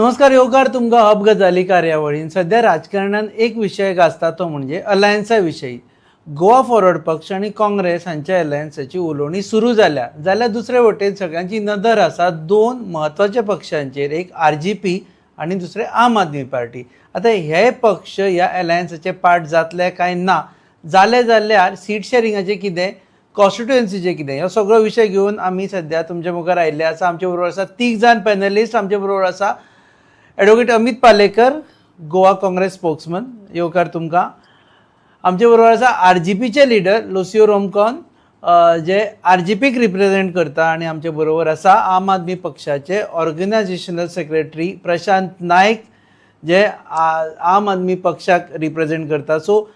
नमस्कार. येवकार तुमकां हब गजाली कार्यावळीन सध्या राजकारणात एक विशय गाजता तो म्हणजे अलायन्सा विशयी. गोवा फॉरवर्ड पक्ष आणि काँग्रेस हांच्या अलायन्साची उलोवणी सुरू जाल्यार दुसरे वटेन सगळ्यांची नदर आसा दोन महत्वाच्या पक्षांचेर, एक RGP आणि दुसरे आम आदमी पार्टी. आता हे पक्ष ह्या अलायन्साचे पार्ट जातले काय ना, जाल्यार सीट शेअरिंगाचे कितें, कॉन्स्टिट्युएन्सीचे कितें, हो सगळो विशय घेऊन आमी सध्या तुमच्या मुखार आयिल्ले आसा. आमचे बरोबर आसा 3 जाण पॅनलिस्ट. आमचे बरोबर आसा ॲडव्होकेट अमित पालेकर, गोवा काँग्रेस स्पोक्समन. येवकार तुमकां. आमचे बरोबर आसा RGPचे लिडर लुसियो रोमकॉन, जे RGPक रिप्रेझेंट करता. आणि आमचे बरोबर आसा आम आदमी पक्षाचे ऑर्गनायझेशनल सेक्रेटरी प्रशांत नायक, जे आम आदमी पक्षाक रिप्रेझेंट करता. So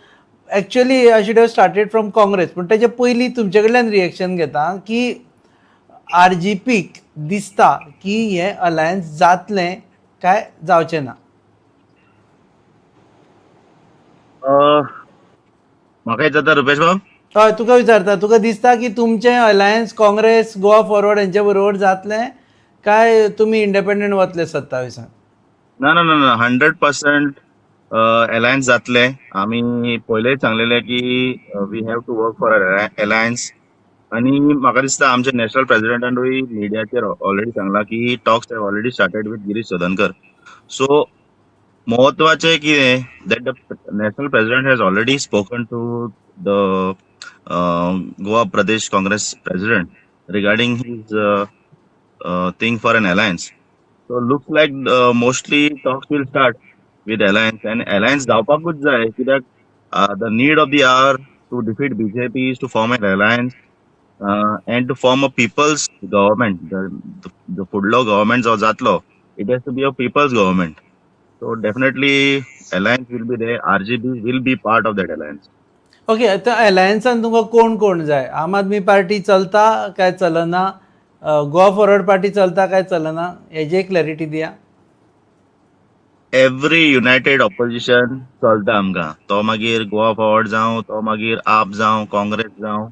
actually I should have started from Congress, पण तेजे पयलीं तुमचे कडल्यान रिएक्शन घेता की RGPक दिसता की हे अलायन्स जातलें काय जावचें ना. म्हाका जाता रुपेश बाब. हय, तुका विचारता, तुका दिसता की तुमचें अलायन्स काँग्रेस गोवा फॉरवर्ड हांचे बरोबर जातलें काय तुमी इंडिपेंडंट वतले 27? ना ना ना ना 100% अलायन्स जातले. आमी पयलेच सांगलेले की we have to work for alliance. आणि म्हाका दिसता आमचे नॅशनल प्रेसिडेंटानूय मिडियाचेर ऑलरेडी सांगला की talks have already started with Girish Chodankar. So महत्वाचे कितें that the national president has already spoken to the Goa Pradesh Congress president regarding his thing for an alliance. So looks like mostly talks will start with alliance, and alliance जावपाकूच जाय कित्याक the need of the hour to defeat BJP is to form an alliance and to form a people's government. The fudlo government जो जातलो, it has to be a people's government. So definitely alliance will be there. RGP will be part of that alliance. Okay, आता अलायन्सान तुमकां कोण कोण जाय? आम Aadmi party चलता काय चलना? गोवा फॉरवर्ड पार्टी चलता काय चलना? हेजी एक क्लॅरिटी दिया. एव्हरी युनायटेड ऑपोजिशन चलता आमकां. तो मागीर गोवा फॉरवर्ड जावं, तो मागीर आप जावं, काँग्रेस जावं,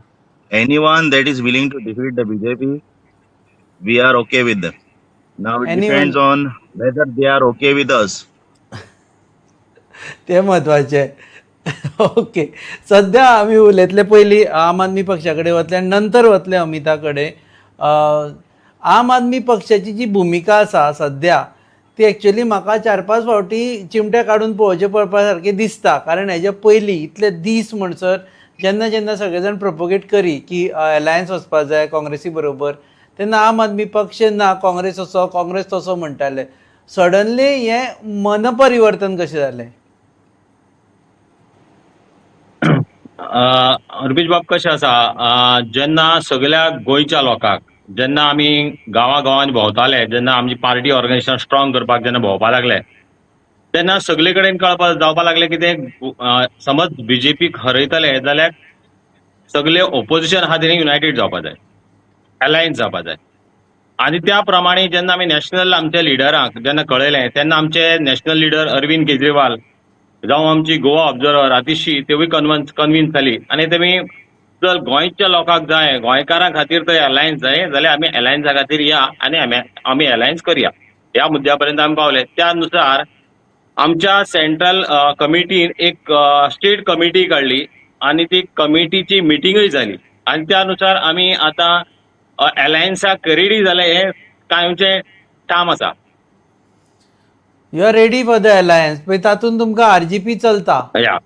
anyone that is willing to defeat the BJP, we are okay with them. Now it depends on whether they are okay with us. ते महत्वाचे. ओके, सध्या आमी उलयतले पयलीं आम आदमी पक्षा कडेन वतले आनी नंतर वतले अमिता कडेन. आम आदमी पक्षाची जी भुमिका आसा सध्या, ती एक्चुअली म्हाका 4-5 फावटी चिमटे काडून पळोवचे पडपा सारकें दिसता. कारण हेज्या पयलीं इतले दीस म्हणसर जेन्ना जेन्ना सगळे जाण प्रोपोगेट करी की अलायन्स वचपाक जाय काँग्रेसी बरोबर, तेन्ना आम आदमी पक्ष ना, काँग्रेस असो काँग्रेस तसो म्हणटाले. सडनली हें मनपरिवर्तन कशें जालें? रुपेश बाब, कशें आसा, जेन्ना सगळ्या गोंयच्या लोकांक, जेन्ना आमी गांवांनी भोंवताले, जेन्ना आमची पार्टी ऑर्गनायझेशन स्ट्रॉंग करपाक जेन्ना भोंवपा लागले, तेन्ना सगळे कडेन कळपाक जावपा लागले की ते समज BJPक हरयतले जाल्यार सगळे ऑपोजिशन आहा तेणी युनायटेड जावपा जाय, अलायन्स जावपा जाय. आनी त्या प्रमाणे जेन्ना आमी नॅशनल आमच्या लिडरांक जेन्ना कळयलें, तेन्ना आमचे नॅशनल लिडर अरविंद केजरीवाल जावं आमची गोवा ऑब्झर्वर आतिशी, तेवूय कन्विन्स जाली. आनी तेमी जर गोंयच्या लोकांक जाय, गोंयकारां खातीर तर अलायन्स जाय जाल्यार आमी अलायन्सा खातीर या आनी आमी अलायन्स करया, ह्या मुद्द्या पर्यंत आमी पावले. त्यानुसार आमच्या सेंट्रल कमिटीन एक स्टेट कमिटी काडली आनी ती कमिटीची मिटिंगूय जाली. आनी त्यानुसार आमी आतां अलायन्साक रेडी जाले. हे कांयचे ठाम आसा. You are ready for the alliance. पण तातूंत तुमकां RGP चलता, या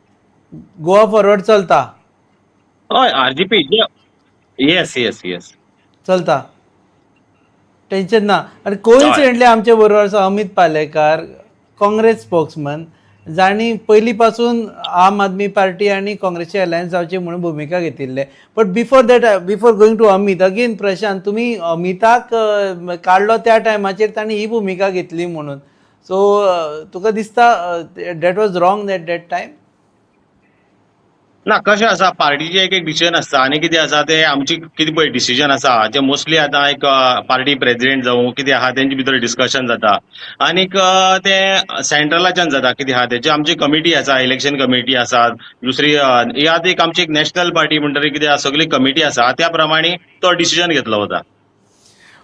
गोवा फॉरवर्ड चलता? हय, RGP येस येस येस चलता, टेन्शन ना. आनी कोइन्सिडेंटली आमचे बरोबर आसा अमित पालेकार, काँग्रेस स्पोक्समन, जाणी पयलीं पासून आम आदमी पार्टी आनी काँग्रेसचे अलायन्स जावचे म्हणून भुमिका घेतिल्ले. But before going to Amit, again Prashant, तुमी अमिताक काडलो त्या टायमाचेर ताणी ही भुमिका घेतली म्हणून. सो तुका दिसता that was wrong at that time? ना, कशें आसा, पार्टीचे एक डिसिजन आसता आनी कितें आसा ते आमची कितें पळय डिसिजन आसा जे मोस्टली आतां एक पार्टी प्रेसिडेंट जावं कितें आहा तेंचे भितर डिस्कशन जाता. आनीक ते सेंट्रलाच्यान जाता कितें आहा तेचे. आमची कमिटी आसा, इलेक्शन कमिटी आसा, दुसरी याद एक आमची एक नॅशनल पार्टी म्हणटरी कितें सगळी कमिटी आसा, त्या प्रमाणे तो डिसिजन घेतलो वता.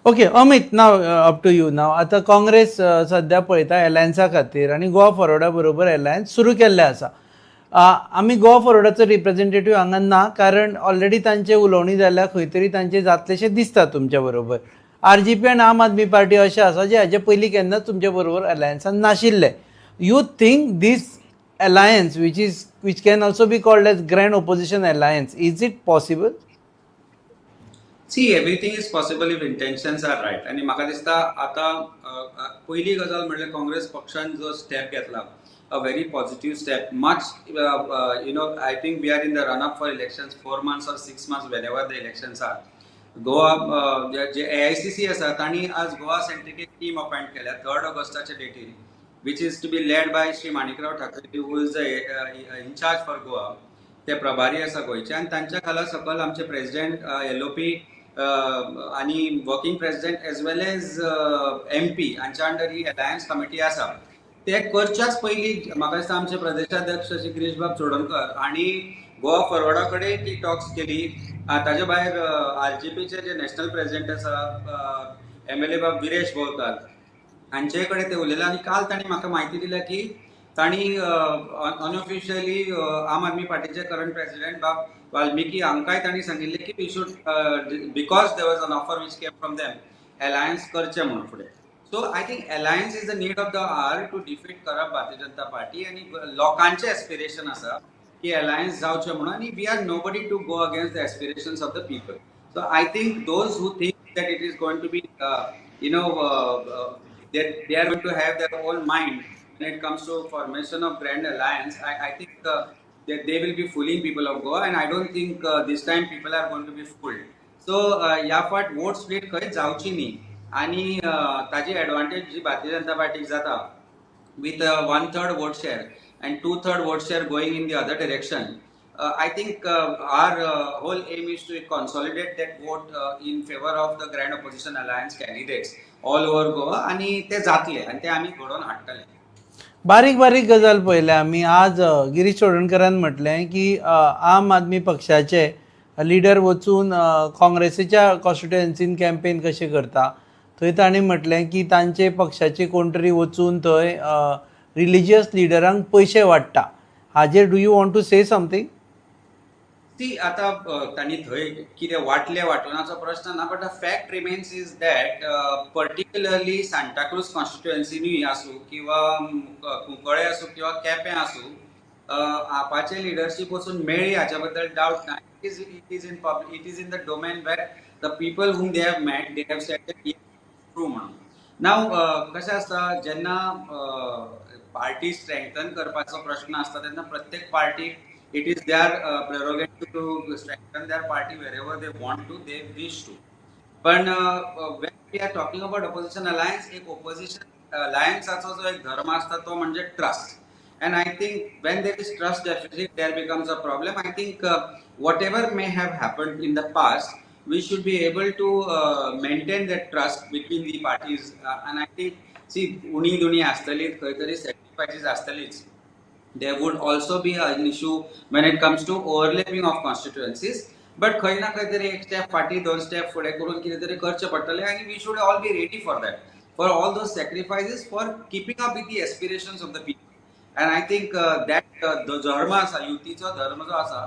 Okay Amit now up to you नाव आता काँग्रेस सध्या पळयता एलायन्सा खातीर आनी गोवा फॉरवर्डा बरोबर एलायन्स सुरू केल्ले आसा. आमी गोवा फॉरवर्डाचो रिप्रेझेंटेटीव हांगा ना कारण ऑलरेडी तांचे उलोवणी जाल्या खंय तरी तांचे जातलेशें दिसता तुमच्या बरोबर. RGP आनी आम आदमी पार्टी अशें आसा जे हाजे पयलीं केन्नाच तुमचे बरोबर अलायन्सान नाशिल्ले. You think this alliance which can also be called as grand opposition alliance, is it possible? See, everything is possible if intentions are right. आणि म्हाका दिसता आता पहिली गजाल म्हणजे काँग्रेस पक्षान जो स्टेप घेतला, a very positive step, much I think we are in the run up for elections 4 months or 6 months whenever the elections are. Goa जे AICC आसा तांणी आज गोवा सेंट्रीक एक टीम अपॉइंट केल्या 3 ऑगस्टाच्या डेटीर, which is to be led by Shri Manikarav Thakre, who is the in charge for Goa. ते प्रभारी आसा गोंयचे आनी तांच्या खाला सकल आमचे प्रेसिडेंट LOP आणि वर्किंग प्रेसिडेंट एज वेल एज MP हांच्या अंडर ही अलायन्स कमिटी आसा. ते करच्याच पयलीं म्हाका दिसता आमचे प्रदेशाध्यक्ष श्री गिरीशबाब चोडणकर आणि गोवा फॉरवर्डा कडेन ती टॉक्स केली. ताजे भायर RGPचे जे नॅशनल प्रेसिडेंट आसा MLA बाब विरेश बोरकार हांचे कडेन ते उलयले आनी काल तांणी म्हाका म्हायती दिल्या की तांणी अनऑफिशियली आम आदमी पार्टीचे करंट प्रेसिडेंट बाब वाल्मिकी हांकांय तांणी सांगिल्लें की we should because there was an offer which came from them alliance करचें म्हणून फुडें. So I think alliance is the need of the hour to defeat करप भारतीय जनता पार्टी आनी लोकांचे एस्पिरेशन आसा की अलायन्स जावचें म्हणून आनी we are nobody to go against the aspirations of the people. So I think those who think that it is going to be they are going to have their own mind when it comes to formation of grand alliance. I think that they will be fooling people of Goa, and I don't think this time people are going to be fooled. So या फाट vote split खंय जावची न्ही आनी ताजी advantage जी भारतीय जनता पार्टीक जाता with 1/3 vote share and 2/3 vote share going in the other direction. I think our whole aim is to consolidate that vote in favor of the grand opposition alliance candidates all over Goa आणि ते जातले आणि ते आम्ही घडोवन हाडटले. बारीक बारीक गजाल पळयल्या आमी आज गिरीश चोडणकरान म्हटलें की आम आदमी पक्षाचे लिडर वचून काँग्रेसीच्या कॉन्स्टिट्युएन्सीन कॅम्पेन कशें करता थंय ताणें म्हटलें की तांचे पक्षाचे कोण तरी वचून थंय रिलिजियस लिडरांक पयशे वाडटा. हाजेर do you want to say something? ती आता तांणी थंय कितें वाटले वाटोवनाचो प्रश्न ना, but the fact remains is that particularly Santa Cruz कॉन्स्टिट्युएन्सीनूय आसूं किंवा कुंकळे आसूं किंवा केपें आसूं, आपाचे लिडरशीप वचून मेळ्ळी हाच्या बद्दल डावट ना. It is in the domain where the people whom they have met, they have said that yes, true म्हणून. नाव कशें आसता जेन्ना पार्टी स्ट्रेंथन करपाचो प्रश्न आसता तेन्ना प्रत्येक पार्टीक it is their prerogative to strengthen their party wherever they want to, they wish to. But when we are talking about opposition alliance, एक opposition alliance जो एक धर्म असता तो म्हणजे trust. And I think when there is trust deficit, there becomes a problem. I think whatever may have happened in the past, we should be able to maintain that trust between the parties. And I think, see, उणी दुणी असतलीच, खंय तरी sacrifices असतलीच. There would also be an issue when it comes to overlapping of constituencies. But खंय ना खंय तरी एक step फाटी 2 step फुडें करून कितें तरी करचें पडटलें आणि we should all be ready for that, for all those sacrifices, for keeping up with the aspirations of the people. And I think that the धर्म आसा, युतीचो धर्म जो आसा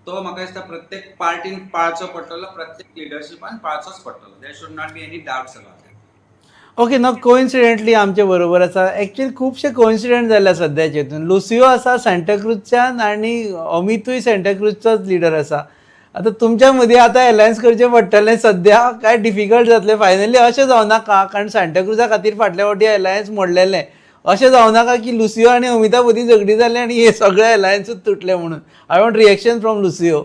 तो म्हाका दिसता प्रत्येक पार्टीन पाळचो पडटलो, प्रत्येक लिडरशिपान पाळचोच पडटलो. There should not be any doubts about that. Okay ना कोइन्सिडेंटली आमचे बरोबर आसा. एक्चुअली खुबशे कोइन्सिडेंट जाल्या सद्याचे हितून. लुसियो आसा सांताक्रूजच्यान आनी अमितूय सांताक्रूजचोच लिडर आसा. आतां तुमच्या मदीं आतां एलायन्स करचें पडटलें सद्या काय डिफिकल्ट जातलें फायनली? अशें जावं नाका कारण सांताक्रूजा खातीर फाटल्या फावटी एलायन्स मोडलेलें. अशें जावं नाका की लुसियो आनी अमिता मदीं झगडी जाली आनी हे सगळे एलायन्सूच तुटले म्हणून. I want reaction from Lucio.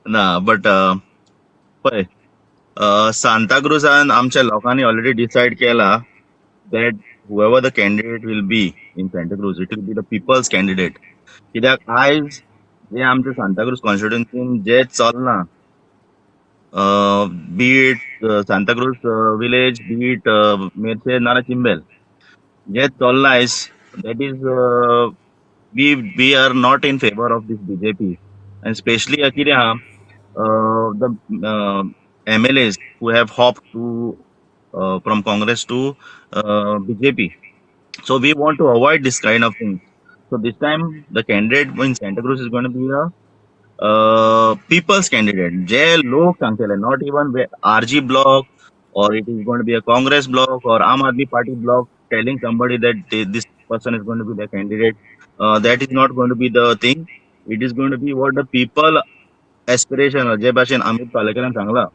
ना बट पळय सांताक्रूजान आमच्या लोकांनी ऑलरेडी डिसायड केला that whoever the candidate will be in Santa Cruz, it will be the people's candidate. कित्याक आयज जे आमच्या सांताक्रूज कॉन्स्टिट्युएन्सीन जे चलना, be it Santa Cruz village, be it मेर्चे नाल्या चिंबेल, जे चलना आयज, that is we are not in favour of these BJP. And specially कितें आहा, the MLAs who have hopped from Congress to BJP. So we want to avoid this kind of thing. So this time the candidate in Santa Cruz is going to be a people's candidate. जे लोग सांगतले, not even RG block or it is going to be a Congress block or Aam Aadmi Party block telling somebody that this person is going to be the candidate. That is not going to be the thing. It is going to be what the people aspiration जे भाषेन अमित पालेकरान सांगला.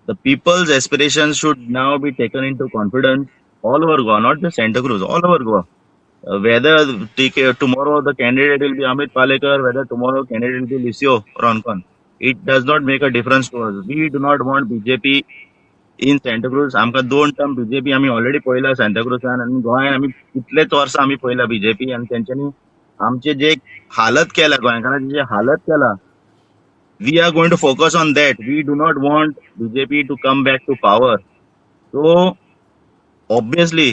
The people's aspirations should now be taken into confidence all over Goa, not just Santa Cruz, all over Goa. Whether tomorrow the candidate will be Amit Palekar, whether tomorrow candidate will be Lucio Roncon, it does not make a difference to us. We do not want BJP in Santa Cruz. आमकां 2 term BJP आम्ही already पळयला Santa क्रुजान आनी गोंयान आम्ही कितलेच वर्सां आम्ही पळयला BJP आणि त्यांच्यानी आमचे जे हालत केला गोंयकारांची जे हालत केला. We are going to focus on that. We do not want BJP to come back to power. So obviously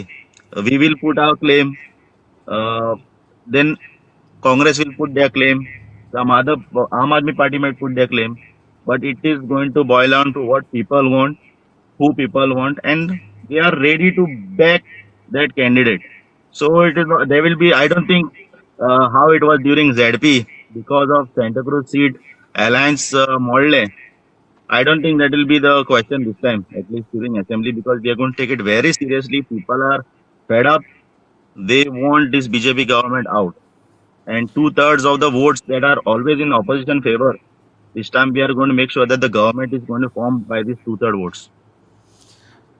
we will put our claim. Then Congress will put their claim. Some other Aam Aadmi Party might put their claim. But it is going to boil down to what people want, who people want, and they are ready to back that candidate. So it is not, there will be, I don't think how it was during ZP because of Santa Cruz seat alliance model. I don't think that will be the question this time, at least during assembly, because they are going to take it very seriously. People are fed up. They want this BJP government out. And 2/3 of the votes that are always in opposition favor, this time we are going to make sure that the government is going to form by these 2/3 votes.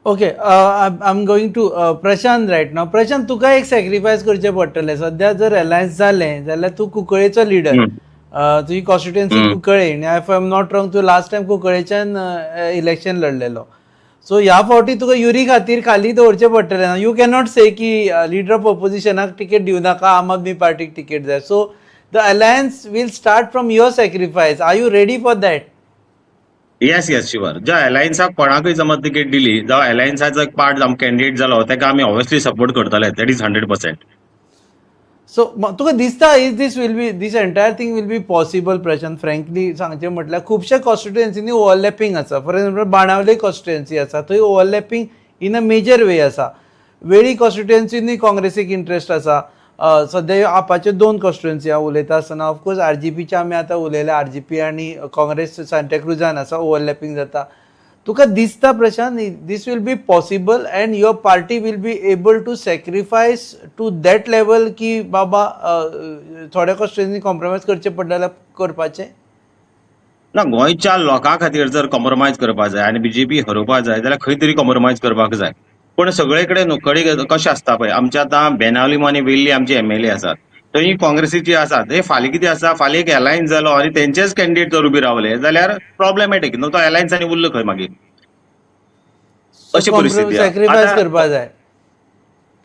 Okay, I am going to Prashant right now. Prashant, तुका एक sacrifice करचें पडटलें. सध्या जर alliance जालें जाल्यार तूं कुंकळेचो leader. तुजी कॉन्स्टिट्युएन्सी कुंकळे आनी if I am not wrong तूं लास्ट टायम कुंकळेच्यान इलेक्शन लढलेलो. सो ह्या फावटी तुका युरी खातीर खाली दवरचें पडटलें ना. यू कॅनॉट से की लिडर ऑफ ऑपोजिशनाक टिकेट दिवं नाका, आम आदमी पार्टीक टिकेट जाय. So the alliance will start from your sacrifice. Are you ready for that? Yes sure. ज्या अलायन्साक कोणाकय समज तिकेट दिली, जावं अलायन्साचो एक पार्ट कॅन्डिडेट जालो, ताका आमी ऑब्वियसली सपोर्ट करतले. That is 100%. सो तुका दिसता is this entire thing will be possible? Prashant, frankly सांगचें म्हटल्यार खुबशा कॉन्स्टिट्युएन्सीनी ओव्हरलॅपिंग आसा. फॉर एक्झाम्पल बाणावले कॉन्स्टिट्युएन्सी आसा, थंय overlapping in a major way आसा. वेळी कॉन्स्टिट्युएन्सीनी काँग्रेसीक इंट्रस्ट आसा. सध्या आपाचे 2 कॉन्स्टिट्युएन्सी हांव उलयता आसतना ऑफकोर्स RGPचे आमी आतां उलयल्या. RGP आनी काँग्रेस सांता क्रुजान आसा, ओव्हरलॅपिंग जाता. तुका दिसता Prashant this will be possible and your party will be able to sacrifice to that level की बाबा थोड्या कॉन्स्टिट्युएन्सी कॉम्प्रोमायज करचें पडलें करपाचें? ना, गोंयच्या लोकां खातीर जर कॉम्प्रोमायज करपाक जाय आनी BJP हरोवपाक जाय जाल्यार खंय तरी कॉम्प्रोमायज करपाक जाय. पण सगळे कडेन कशें आसता पळय, आमचे आतां बेनावली आनी वेल्ली आमचे MLA आसात, थंय काँग्रेसीचे आसात. हे फाल्यां कितें आसा, फाल्यां एक अलायन्स जालो आनी तेंचेच कॅन्डिडेट जर उबे रावले जाल्यार प्रॉब्लेमॅटीक न्हू. तो अलायन्सांनी उरलो खंय मागीर, अशी परिस्थिती सॅक्रिफायस करपाक जाय.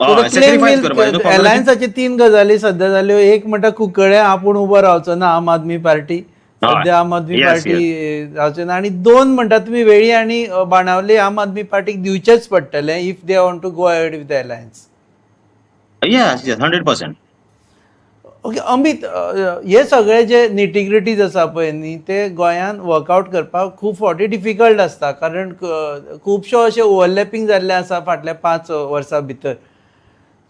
सॅक्रिफायस करपाक जाय. अलायन्साचे 3 गजाली सध्या जाल्यो. एक म्हणटा कुंकळे आपूण उबो रावचो ना, आम आदमी पार्टी सध्या आम आदमी पार्टी रावचे ना. आनी 2 म्हणटा तुमी वेळी आनी बाणावले आम आदमी पार्टीक दिवचेच पडटले if they want to go ahead with the alliance. Yes 100%. Okay Amit, हे सगळे जे निटिग्रिटीज आसा पळय न्ही, ते गोंयान वर्कआवट करपाक खूब फावटी डिफिकल्ट आसता. कारण खुबश्यो अशे ओव्हरलॅपिंग जाल्ले आसा फाटल्या 5 वर्सां भितर.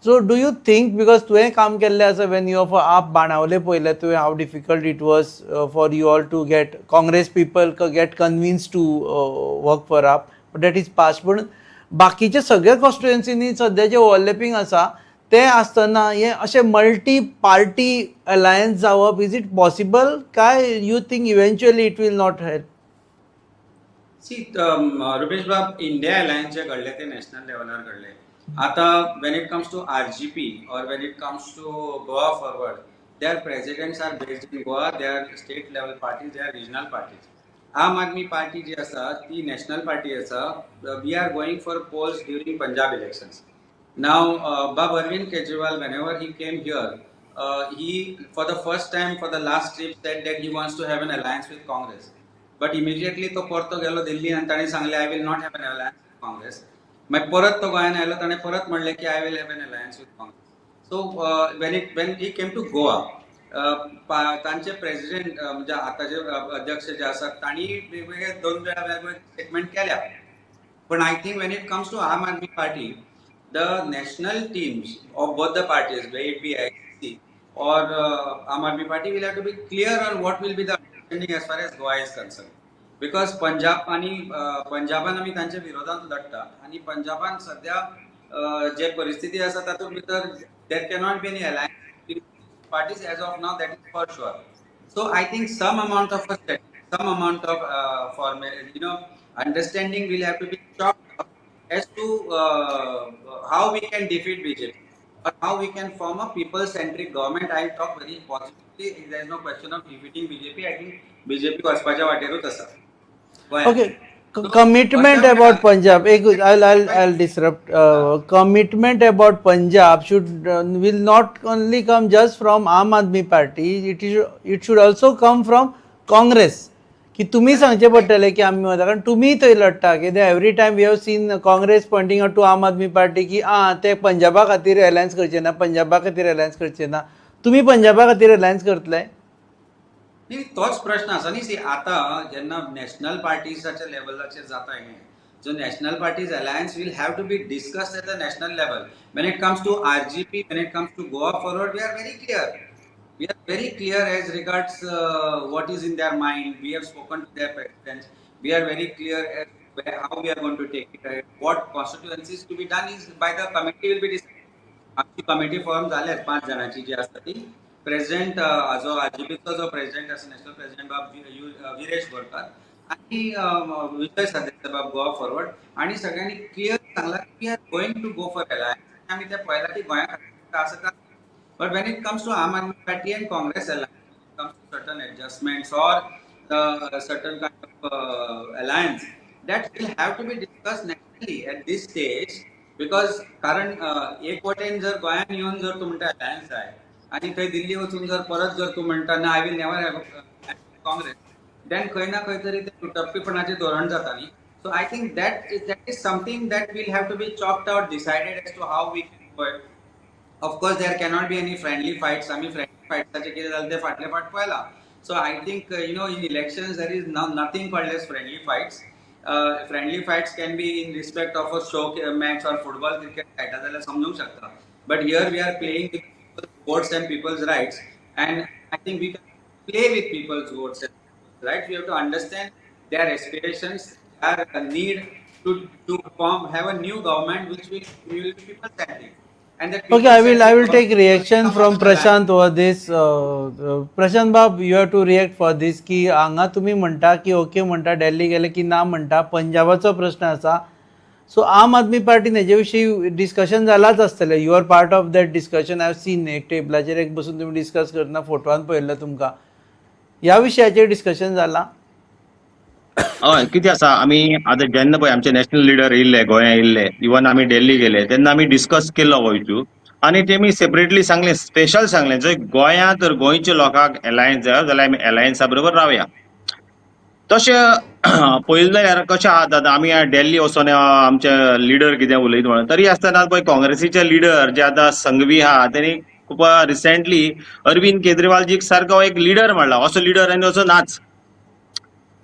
So do you think, because तुवें काम केल्लें आसा वेन यू ऑफ आप बाणावले पळयलें तुवें, how difficult it was for you all to get Congress people get convince to work for AAP, but that is past. पूण बाकीचे सगळे कॉन्स्टिट्युएन्सीनी सध्या जे ओव्हरलॅपिंग आसा ते आसतना हे अशे मल्टी पार्टी अलायन्स जावप, इज इट पॉसिबल काय you think eventually it will not help? See Rupesh बाब, इंडिया अलायन्स जे घडले ते नॅशनल लेवलार घडले. आता when it comes to RGP और when it comes to Goa forward, their presidents are based in Goa, they are state level parties, they are regional parties. Aam Aadmi party जी आसा ती नॅशनल पार्टी आसा. We are going for polls during Punjab elections. Now, Bob Arvind Kejriwal, whenever he came here, he, for the first time, for the last trip, said that he wants to have an alliance with Congress. But immediately तो परतो गेलो दिल्ली आणि ताणे सांगले I will not have an alliance with Congress. मागीर परत तो गोंयान आयलो, ताणे परत म्हणले की I will have an alliance with Congress. So when he came to Goa, तांचे प्रेसिडेंट म्हणजे आताचे अध्यक्ष जे आसात तांणी वेगवेगळे 2 वेळा वेगवेगळे स्टेटमेंट केल्या. पण I think when it comes to Aam Aadmi Party, the national teams of both the parties, whether it be ICC or Aam Aadmi Party, will have to be clear on what will be the understanding as far as Goa is concerned. Because Punjab आणि पंजाबान आमी तांच्या विरोधात लढटा आणि पंजाबान सध्या जे परिस्थिती आसा तातूंत भितर there cannot be any alliance between parties as of now, that is for sure. So I think some amount of understanding will have to be chalked up as to how we can defeat BJP or how we can form a people-centric government. I talk very positively. There is no question of defeating BJP. I think BJP वचपाच्या वाटेरूच आसा. Okay, commitment about Punjab. I'll disrupt. Commitment about Punjab will not only come just from Aam Aadmi Party. It should also come from Congress. की तुम्ही सांगचे पडटले की आम्ही वता कारण तुम्ही थंय लढटा की every time we have seen Congress pointing out to Aam Aadmi party की ते पंजाबा खातीर अलायन्स करचे ना, पंजाबा खातीर अलायन्स करचे ना. तुम्ही पंजाबा खातीर अलायन्स करतले? नाही, तोच प्रश्न असा न्ही. सी आता जेन्ना नॅशनल पार्टीजाच्या लेवलाचेर जाता हें, so national parties alliance will have to be discussed at the national level. When it comes to RGP, when it comes to Goa Forward, we are very clear. We are very clear as regards what is in their mind. We have spoken to their presidents. We are very clear as how we are going to take it. What constituencies to be done is by the committee will be decided. आमची committee form झाल्या 5 जणांची जी असता ती. President जो RGPचो जो president आसा, national president बाब विरेश बोरकार आणि विजय सरदेसाय बाब गोवा फॉरवर्ड, आणि सगळ्यांनी क्लियर सांगला की we are going to go for alliance. आम्ही ते पळयला की गोंया खातीर आसा का. But when it comes to Aam Aadmi Party and Congress alliance, when it comes to certain adjustments or certain kind of alliance, that will have to be discussed naturally at this stage. Because कारण एक वटेन जर गोंयान येवन जर तूं म्हणटा alliance जाय आणि थंय दिल्ली वचून जर परत जर तूं म्हणटा ना I will never have Congress, then खंय ना खंय तरी ते तुटप्पीपणाचें धोरण जाता न्ही. So I think that is something that will have to be chalked out, decided as to how we can do it. Of course, there cannot be any friendly fights. I mean, friendly fights such as the फाटले फाट पळयला. So I think in elections there is nothing called as friendly fights. Friendly fights can be in respect of a show match or football, cricket खेळटा जाल्यार समजूंक शकता. But here we are playing with people's votes and people's rights, and I think we can play with people's votes and people's rights. We have to understand their aspirations, their need to have a new government which will be people-centric. Okay, I will take reaction from Prashant over this. Prashant Bab, you have to react for this की हांगा तुम्ही म्हणटा की okay म्हणटा दिल्ली गेले की ना म्हणटा पंजाबाचो प्रश्न आसा. सो आम आदमी पार्टीन हेजे विशीं डिस्कशन जालाच आसतलें. You are part of that discussion. I have seen एक टेबलाचेर एक बसून तुम्ही डिस्कस करतना फोटोवान पळयल्लो तुमकां. ह्या विशयाचेर डिस्कशन जाला? हय, कितें आसा, आमी आतां जेन्ना पळय आमचे नॅशनल लिडर येयल्ले गोंया येयल्ले, इवन आमी दिल्ली गेले तेन्ना आमी डिस्कस केल्लो हो इश्यू. आनी तेमी सेपरेटली सांगलें, स्पेशल सांगलें, जर गोंयांत जर गोंयच्या लोकांक अलायन्स जाय जाल्यार आमी अलायन्सा बरोबर रावया. तशें पळयलें जाल्यार कशें आहा, आतां आमी दिल्ली वचोन आमचे लिडर कितें उलयता म्हणून, तरी आसतना पळय काँग्रेसीचे लिडर जे आतां संघवी आहा तेणी खूब रिसेंटली अरविंद केजरीवालजीक सारको एक लिडर म्हणला. असो लिडर आनी असो नाच.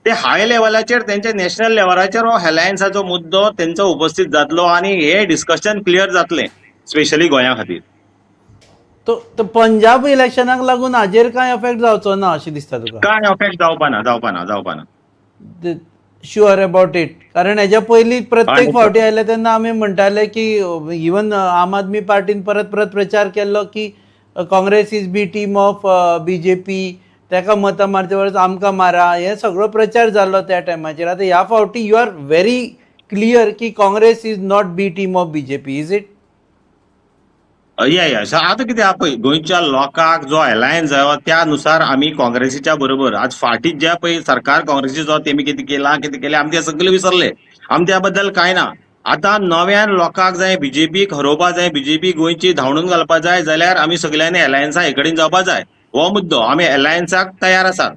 ते हाय लेवलाचेर तेंच्या नॅशनल लेवलाचेर हो अलायन्साचो मुद्दो तेंचो उपस्थित जातलो आनी हे डिस्कशन क्लियर जातलें, स्पेशली गोंया खातीर. तो पंजाब इलेक्शनाक लागून हाजेर कांय इफेक्ट जावचो ना अशें दिसता तुका? कांय इफेक्ट जावपाना. Sure about it? कारण हेच्या पयलीं प्रत्येक फावटी आयले तेन्ना आमी म्हणटाले की इवन आम आदमी पार्टीन परत प्रचार केल्लो की Congress is B team of BJP, तेका मतां मारचे परस आमकां मारा, हे सगळो प्रचार जाल्लो त्या टायमाचेर. आतां ह्या फावटी यू आर व्हेरी क्लियर की Congress is not be team of BJP, is it? या आतां कितें आहा पळय, गोंयच्या लोकांक जो अलायन्स जायो त्या नुसार आमी काँग्रेसीच्या बरोबर. आज फाटीं जे पळय सरकार काँग्रेसीचो तेमी कितें केलां आमी ते सगळे विसरले. आमी त्या बद्दल कांय ना. आतां नव्यान लोकांक जाय BJPक हरोवपा जाय, BJP गोंयची धांवडून घालपा जाय जाल्यार आमी सगळ्यांनी अलायन्सा हे कडेन जावपा जाय. हो मुद्दो. आमी अलायन्साक तयार आसात,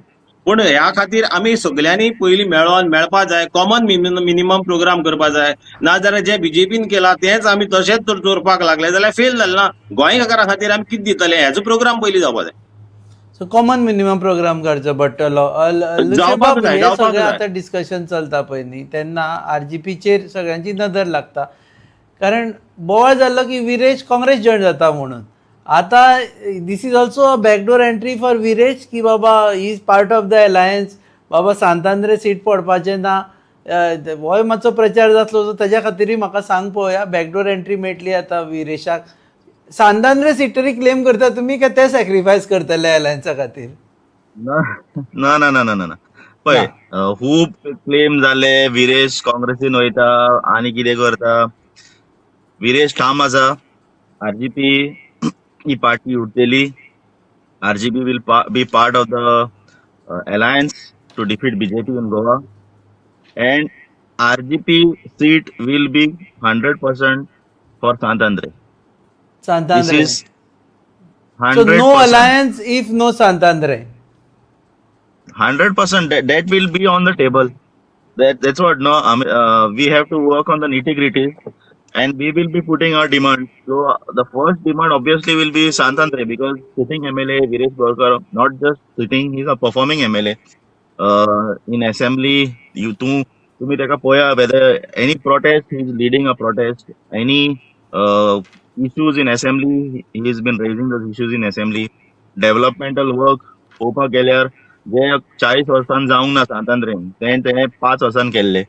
पूण ह्या खातीर आमी सगळ्यांनी पयलीं मेळपा जाय, कॉमन मिनिमम प्रोग्राम करपा जाय. नाजाल्यार जे BJPन केलां तेंच आमी तशेंच दवरपाक लागले जाल्यार फेल जालें ना. गोंयकारा खातीर आमी कितें दितले हेजो प्रोग्राम पयलीं जावपा जाय. सो कॉमन मिनिमम प्रोग्राम करचो पडटलो जावपाक जाय, हे जावपाक सगळें जाय. आतां डिस्कशन चलता पळय न्ही तेन्ना RGPचेर सगळ्यांची नदर लागता कारण बोवाळ जाल्लो की विरेश काँग्रेस जॉयन जाता म्हणून आतां this is also a backdoor entry for Viresh की बाबा he is part of the alliance बाबा सांतांद्रे सीट पडपाचें ना हो मातसो प्रचार जातलो सो तेज्या खातीरूय म्हाका सांग पळोवया बॅकडोर एंट्री मेळटली आतां विरेशाक सांतांद्रे सीट तरी क्लेम करता तुमी काय ते सॅक्रिफायस करतले अलायन्सा खातीर ना ना ना ना ना ना पळय खूब क्लेम जाले विरेश काँग्रेसीन वयता आनी कितें करता विरेश ठाम आसा आरजीपी ही पार्टी उरतली RGP will be part of the alliance to defeat BJP in Goa and RGP seat will be 100% for Santandre. This Santandre is so no 100%. Alliance if no Santandre 100% that will be on the table. That's what no. We have to work on the nitty gritty, and we will be putting our demand. So the first demand obviously will be Santandre because sitting MLA Viresh Borkar, not just sitting, he's a performing MLA. In assembly, तुम्ही त्याका पळया whether any protest, he is leading a protest. Any issues in assembly, he has been raising those issues in assembly. Developmental work पळोवपाक गेल्यार जे 40 वर्सांन जावंक ना सांतांद्रेन तेणे 5 वर्सांन केल्ले.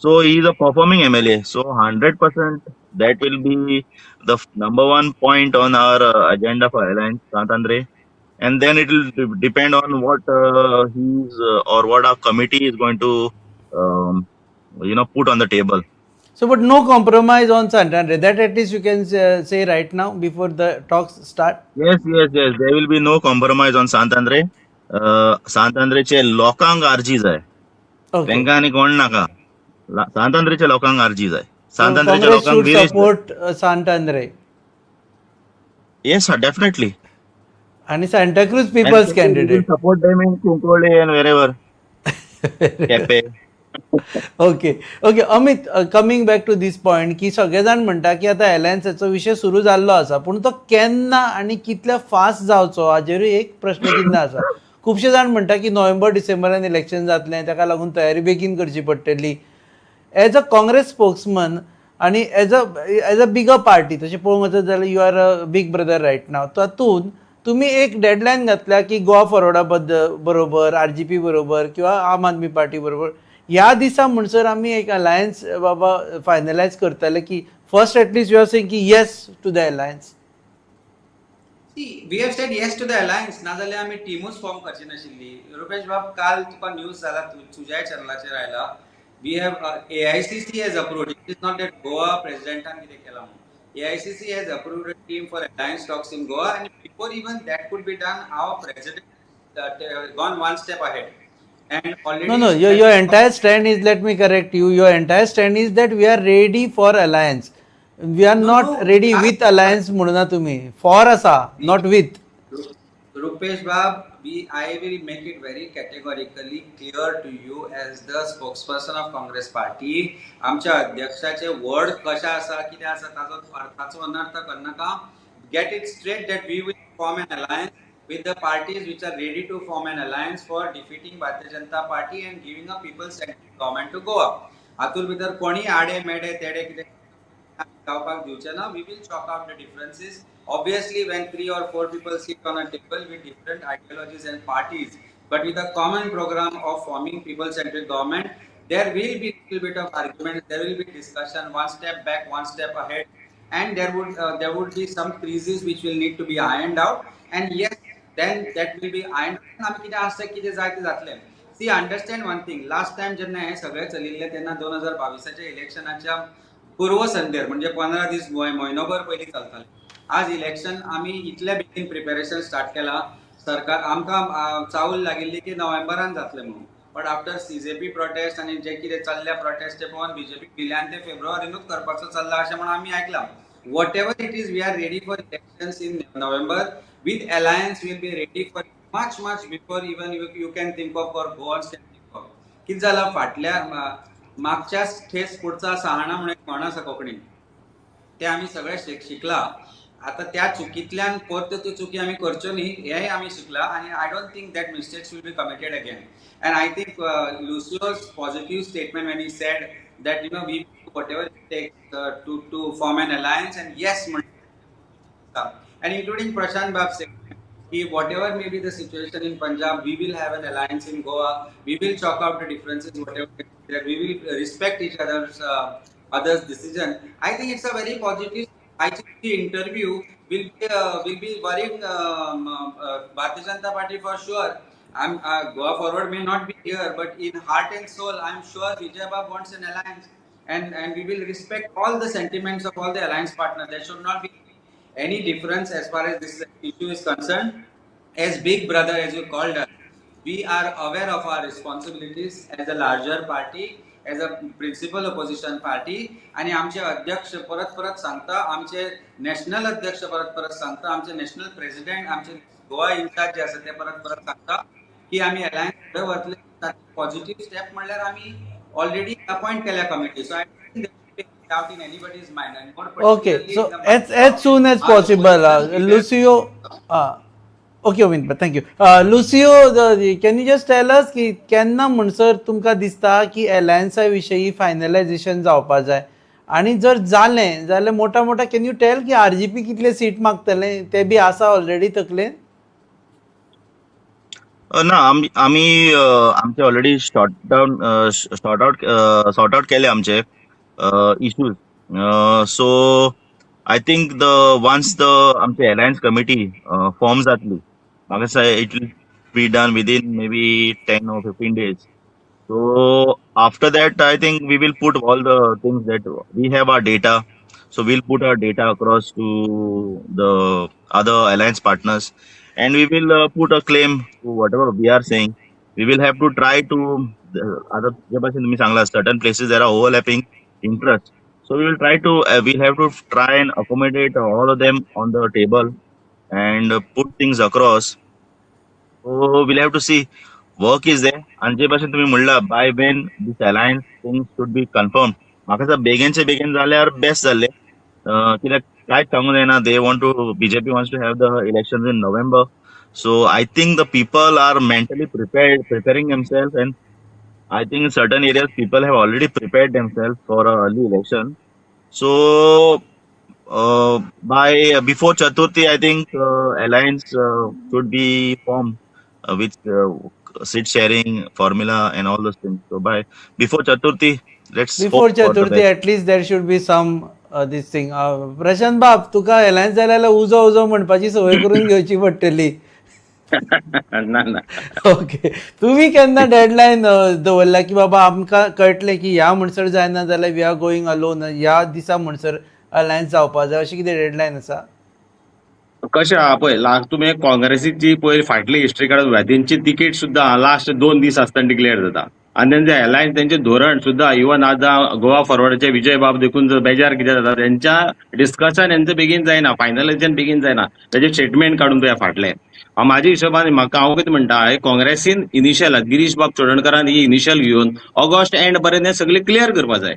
So he is a performing MLA. So 100% that will be the number one point on our agenda for Alliance Santandre. And then it will depend on what or what our committee is going to put on the table. So, but no compromise on Santander. That at least you can say right now before the talks start. Yes. There will be no compromise on Santandre. सांतांद्रेचे लोकांक RG जाय Okay. तांकां आनी कोण नाका सांतांद्रेच्या लोकांक RG जाय So, सांतांद्रेच्या Congress लोकांक should Viresh support Santander. yes definitely And Santa Cruz and people's we will candidate. support them in Kunkole and wherever Kepe. Okay Amit coming back to this point की सगळे जाण म्हणटा की आतां अलायन्साचो विशय सुरू जाल्लो आसा पूण तो केन्ना आनी कितल्या फास्ट जावचो हाजेरूय एक प्रश्न चिन्ह आसा खुबशे जाण म्हणटा की नोव्हेंबर डिसेंबरान इलेक्शन जातलें ताका लागून तयारी बेगीन करची पडटली एज अ काँग्रेस स्पोक्समन आनी एज अ बिगर पार्टी तशें पळोवंक वचत जाल्यार you are a big brother right now तातूंत तुमी एक डेडलायन घातल्या की गोवा फॉरवर्डा बरोबर RGP बरोबर किंवा आम आदमी पार्टी बरोबर ह्या दिसा म्हणसर आमी एक अलायन्स बाबा फायनलायज करतले की first at least you are saying की yes to the alliance See, we have said yes to the alliance. नाजाल्यार आमी टीमूच फॉर्म करची नाशिल्ली. रुपेश बाब काल तुका न्यूज जाला तुज्याय चॅनलाचेर आयला. We have AICC has approved. It is not that Goa president कितें केला म्हणून. AICC has approved a team for alliance talks in Goa, and before even that could be done, our president gone one step ahead. And already No, your entire stand is, let me correct you, your entire stand is that we are ready for alliance. We are not ready with alliance म्हणूना तुम्ही for आसा not with. Rupesh Bab, I will make it very categorically clear to you as the spokesperson of Congress Party. आमच्या अध्यक्षाचे word कशा आसा कितें आसा ताचो अर्थाचो अनर्थ करनाका. Get it straight that we will form an alliance with the parties which are ready to form an alliance for defeating Bharatiya Janata Party and giving a people-centric government to Goa. हातूंत भितर कोणी आडे मेडे तेडे कितें जावपाक दिवचे ना. We will chalk out the differences. Obviously, when 3 or 4 people sit on a table with different ideologies and parties, but with a common program of forming people-centric government, there will be a little bit of argument, there will be discussion, one step back, one step ahead, and there would be some creases which will need to be ironed out. And yes, then that will be ironed out. आमी कितें आसता कितें जाय तें जातलें. See, understand one thing. Last time जेन्ना हे सगळें चलिल्लें तेन्ना 2022च्या इलेक्शनाच्या पूर्व संध्येर म्हणजे 15 दीस म्हयनोभर पयलीं चलतालें. आज इलेक्शन आमी इतले बेगीन प्रिपेरेशन स्टार्ट केला सरकार आमकां चावल लागिल्ली की नोव्हेंबरान जातलें म्हणून बट आफ्टर CJP प्रोटेस्ट आनी जे कितें चल्ल्या प्रोटेस्ट ते पळोवन BJP दिल्यान ते फेब्रुवारीनूच करपाचो चल्ला अशें म्हणून आमी आयकलां. Whatever it is, we are ready for elections in November. With alliance, we will be ready for much before even you can think of or go on step. कितें जालां फाटल्या मागच्या ठेस पुढचा सहाणा म्हणून एक म्हण आसा कोंकणीन ते आमी सगळे शिकला आता त्या चुकींतल्यान परत त्यो चुकी आमी करच्यो न्ही हेंय आमी शिकला आनी I don't think that mistakes will be committed again and I think Lucio's positive statement when he said that you know we whatever take to form an alliance and yes and including Prashant Bab saying whatever may be the situation in Punjab, we will have an alliance in Goa. We will chalk out the differences, whatever that we will respect each others' decision. I think it's a very positive. I think the interview will be worrying Bharatiya Janata Party for sure. Goa Forward may not be here, but in heart and soul, I'm sure Vijay Bab wants an alliance, and we will respect all the sentiments of all the alliance partners. There should not be any difference as far as this issue is concerned. As big brother, as you called us, we are aware of our responsibilities as a larger party, as a principal opposition party. आणि आमचे अध्यक्ष परत परत सांगता, आमचे national अध्यक्ष परत परत सांगता, आमचे नॅशनल प्रेसिडेंट, आमचे गोवा इन्चार्ज जे आसा ते परत परत सांगता की आम्ही अलायन्स फुडें वतले. पॉझिटिव्ह स्टेप म्हणल्यार आम्ही ऑलरेडी अपॉइंट केल्या committee. So I doubt in anybody's mind and more Okay, particularly so in the as soon as our possible, opposition leader- Lucio. Okay, Omin, thank you. Lucio, can you just tell us की केन्ना म्हणसर तुमकां दिसता की अलायन्सा विशयी finalisation जावपा जाय आणि जर जालें जाल्यार मोठा मोठा कॅन यू टेल की आरजीपी कितले सीट मागतले ते बी आसा ऑलरेडी तकलेन? ना आम्ही आमचे ऑलरेडी सॉर्ट आउट केले आमचे issues. So I think once आमचे अलायन्स कमिटी फॉर्म जातली, म्हाका दिसता it will be done within may be 10 or 15 days. So after that, I think we will put all the things that we have our data. So we'll put our data across to the other alliance partners, and we will put a claim to whatever we are saying. We will have to try to other तुम्ही सांगला certain places there are overlapping interests. So we will try to we'll have to try and accommodate all of them on the table and put things across. So we'll have to see. Work is there. आणि जे भाशेन तुम्ही म्हणला by when this alliance thing should be confirm, म्हाका दिसता बेगीनचे बेगीन जाल्यार best जाल्ले. कित्याक कांयच सांगूंक जायना. They want to BJP wants to have the elections in November. So I think the people are mentally preparing themselves, and I think in certain areas people have already prepared themselves for a early election. So by before Chaturthi, I think alliance should be formed with seat sharing formula and all those things. So by before Chaturthi, let's Before hope for the Chaturthi, best. at least there should be some this thing. Prashant बाब, तुका alliance जाल्यार उजो उजो म्हणपाची सवय करून घेवची पडटली. ना ना ओके, तुम्ही केन्ना डेडलायन दवरला की बाबा आमकां कळटलें की ह्या म्हणसर जायना जाल्यार वी आर गोईंग अलोन, ह्या दिसा म्हणसर अलायन्स जावपा जाय, अशी कितें डेडलायन आसा? कशें आहा पळय, लास्ट तुमी काँग्रेसीची पयर फाटली हिस्ट्री काडून पळया, तेंची तिकेट सुद्दां लास्ट 2 दीस आसतना डिक्लेअर जाता. आनी तेंचे अलायन्स तेंचे धोरण सुद्दां इवन आतां गोवा फॉरवर्डाचे विजय बाब देखून जर बेजार कितें जाता, तेंच्या डिस्कशन हेंचं बेगीन जायना, फायनलायझेशन बेगीन जायना. तेजे स्टेटमेंट काडून पळया फाटले. म्हाज्या हिशोबान म्हाका हांव कितें म्हणटा, काँग्रेसीन इनिशियल गिरीश बाब चोडणकरान ही इनिशियल घेवन ऑगस्ट एंड पर्यंत हें सगळें क्लियर करपा जाय.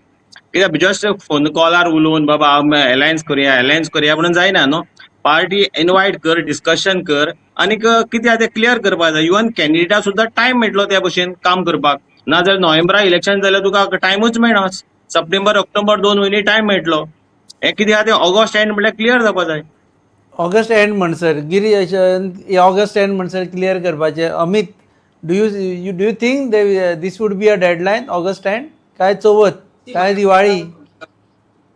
कित्याक जस्ट फोन कॉलार उलोवन बाबा अलायन्स करया म्हणून जायना न्हू. पार्टी इन्वायट कर, डिस्कशन कर, आनी कितें ते क्लियर करपाक जाय. इवन कॅन्डिडेटा सुद्दां टायम मेळटलो त्या भशेन काम करपाक. ना जाल्यार नोव्हेंबराक इलेक्शन जाल्यार तुका टायमूच मेळना. सप्टेंबर ऑक्टोबर 2 म्हयने टायम मेळटलो. हे कितें आहा ते ऑगस्ट एंड म्हणल्यार क्लियर जावपा जाय. ऑगस्ट एंड म्हणसर गिरीश ऑगस्ट एंड म्हणसर क्लियर करपाचें. Amit, do you think this would be a deadline August end, काय चवथ, काय दिवाळी?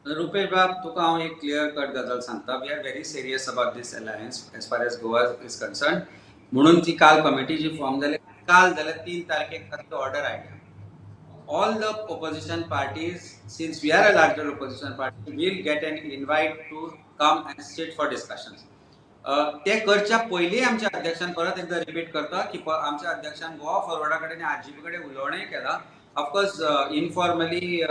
रुपेश बाब, तुका हांव एक क्लियर कट गजाल सांगता. We are very serious about this alliance as far as Goa is concern. म्हणून ती काल कमिटी जी फॉर्म जाली, काल जाल्यार 3 तारखेक ताचो ऑर्डर आयल्या. All the opposition parties, since we are a larger opposition party, will get an invite to come and sit for discussions. ते करच्या पयलीं आमच्या अध्यक्षान परत एकदा रिपीट करता की आमच्या अध्यक्षान गोवा फॉरवर्डा कडेन आनी आरजीपी कडेन उलोवणें केलां. Of course informally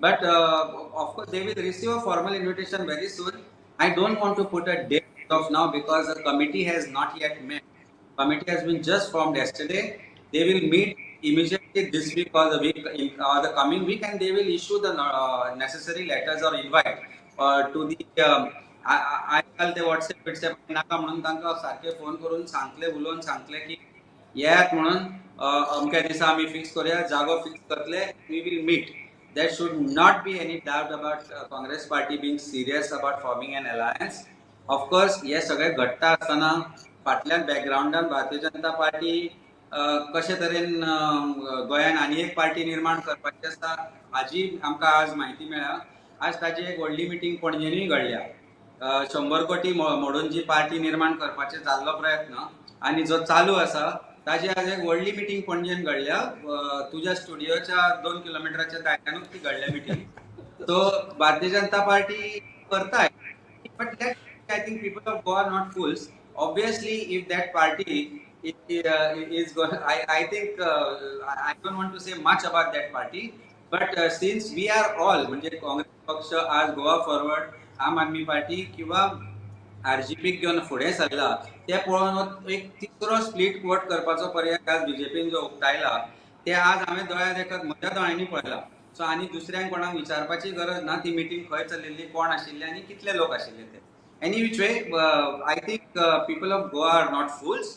but of course they will receive a formal invitation very soon. I don't want to put a date of now because the committee has not yet met. Committee has been just formed yesterday. They will meet immediately this week or the coming week, and they will issue the necessary letters or invite to the आजकाल ते WhatsApp नाका म्हणून तांकां सारखे phone करून सांगतले उलोवन सांगतले की येयात म्हणून अमक्या दिसा आमी फिक्स करूया जागो फिक्स करतले we will meet. There should not be any doubt about Congress party being serious about forming an alliance. Of course, हे सगळे घडटा आसतना फाटल्यान बॅकग्राऊंडान भारतीय जनता पार्टी कशे तरेन गोंयान आनी एक पार्टी निर्माण करपाची आसा हाजी आमकां आज म्हायती मेळ्ळ्या. आज ताची एक व्हडली मिटींग पणजेनूय घडल्या. 100 कोटी मोडून जी पार्टी निर्माण करपाचे जाल्लो प्रयत्न आनी जो चालू आसा ताजी आज एक व्हडली मिटींग पणजेन घडल्या. तुज्या स्टुडियोच्या 2 किलोमिटराच्या दायऱ्यानूच ती घडल्या meeting. So Bharatiya Janata party करताय but I think people of Goa are not fools. Obviously if that party is I think I don't want to say much about that party, but since we are all म्हणजे काँग्रेस पक्ष आज Goa forward, आम Aadmi party किंवा RGP घेवन फुडें सरला ते पळोवन एक तिसरो स्प्लिट वोट करपाचो पर्याय आज बीजेपीन जो उक्तायला ते आज हांवें दोळ्या देखत म्हज्या दोळ्यांनी पळयला. सो आनी दुसऱ्यांक कोणाक विचारपाची गरज ना ती मिटींग खंय चल्लेली, कोण आशिल्ले आनी कितले लोक आशिल्ले ते. Any which way I think people of Goa are not fools.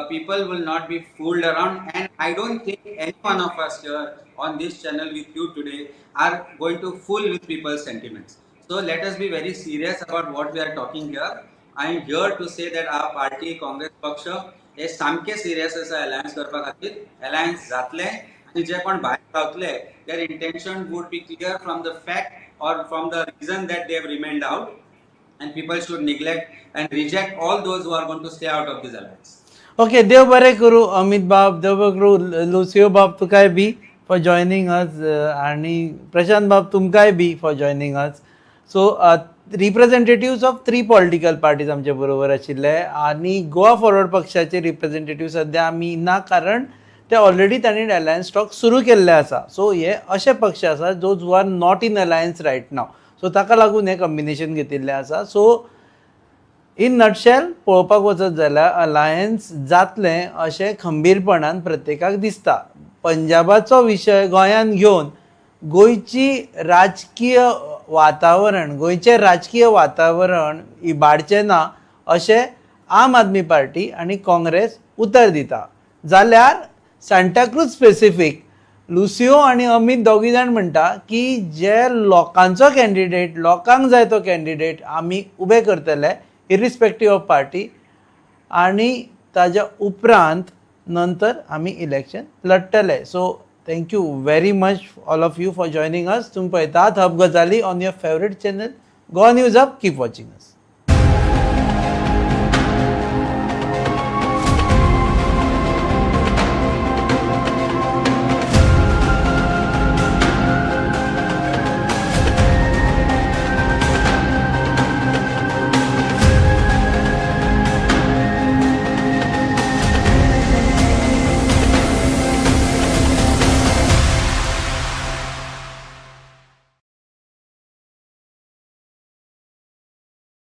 People will not be fooled around, and I don't think any one of us here on this channel with you today are going to fool with people's sentiments. So let us be very serious about what we are talking here. I am here to say that our party Congress Paksha हे सामके serious आसा alliance करपा खातीर. alliance जातले आनी जे कोण भायर रावतले their intention would be clear from the fact or from the reason that they have remained out, and people should neglect and reject all those who are going to stay out of this alliance. Okay, देव बरें करूं अमित बाब, देव बरें करूं Lucio बाब तुकाय बी for joining अस, आनी प्रशांत बाब तुमकांय बी for joining us. So representatives of 3 political parties आमचे बरोबर आशिल्ले आनी गोवा फॉरवर्ड पक्षाचे रिप्रेझेंटेटिव्ह सद्या आमी ना, कारण ते ऑलरेडी तांणी अलायन्स टॉक सुरू केल्ले आसा. सो हे अशे पक्ष आसा those who are not in alliance right now. सो ताका लागून हे कॉम्बिनेशन घेतिल्लें आसा. सो इन नटशेल पळोवपाक वचत जाल्यार अलायन्स जातलें अशें खंबीरपणान प्रत्येकाक दिसता. पंजाबाचो विशय गोंयान घेवन गोंयचें राजकीय वातावरण इबाडचें ना अशें आम आदमी पार्टी आनी काँग्रेस उतर दिता. जाल्यार सांताक्रूज स्पेसिफीक लुसियो आनी अमित दोगी जाण म्हणटा की जे लोकांचो कॅन्डिडेट, लोकांक जाय तो कॅन्डिडेट आमी उबे करतले इरिस्पेक्टीव ऑफ पार्टी, आनी ताज्या उपरांत नंतर आमी इलेक्शन लडटले. So thank you very much all of you for joining us. तुमी पळयतात hub Gajali on your favourite channel Goa news hub. Keep watching us.